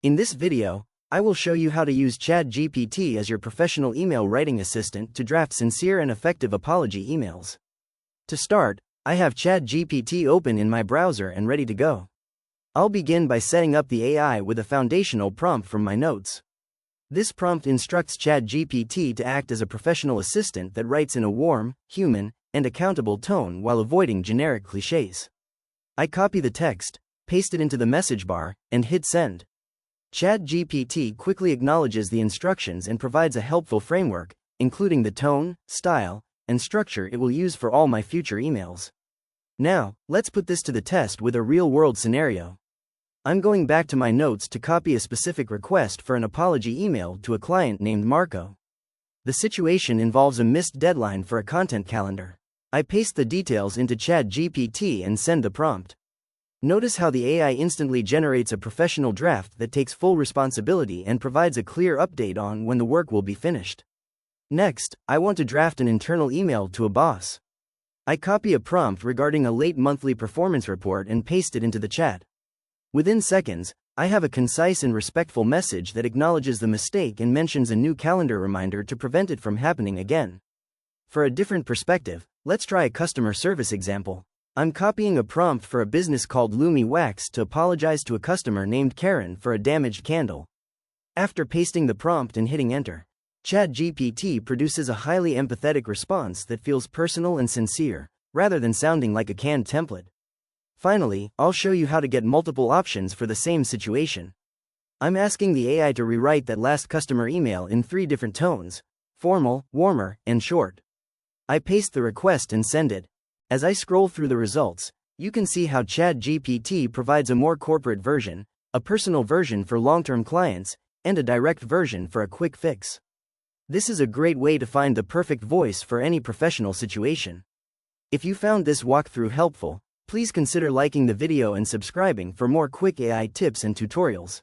In this video, I will show you how to use Chatgpt as your professional email writing assistant to draft sincere and effective apology emails. To start, I have Chatgpt open in my browser and ready to go. I'll begin by setting up the AI with a foundational prompt from my notes. This prompt instructs Chatgpt to act as a professional assistant that writes in a warm, human, and accountable tone while avoiding generic cliches. I copy the text, paste it into the message bar, and hit send. Chatgpt quickly acknowledges the instructions and provides a helpful framework, including the tone, style, and structure it will use for all my future emails. Now, let's put this to the test with a real-world scenario. I'm going back to my notes to copy a specific request for an apology email to a client named Marco. The situation involves a missed deadline for a content calendar. I paste the details into Chatgpt and send the prompt. Notice how the AI instantly generates a professional draft that takes full responsibility and provides a clear update on when the work will be finished. Next, I want to draft an internal email to a boss. I copy a prompt regarding a late monthly performance report and paste it into the chat. Within seconds, I have a concise and respectful message that acknowledges the mistake and mentions a new calendar reminder to prevent it from happening again. For a different perspective, let's try a customer service example. I'm copying a prompt for a business called Lumi Wax to apologize to a customer named Karen for a damaged candle. After pasting the prompt and hitting enter, Chatgpt produces a highly empathetic response that feels personal and sincere, rather than sounding like a canned template. Finally, I'll show you how to get multiple options for the same situation. I'm asking the AI to rewrite that last customer email in 3 different tones: formal, warmer, and short. I paste the request and send it. As I scroll through the results, you can see how Chatgpt provides a more corporate version, a personal version for long-term clients, and a direct version for a quick fix. This is a great way to find the perfect voice for any professional situation. If you found this walkthrough helpful, please consider liking the video and subscribing for more quick AI tips and tutorials.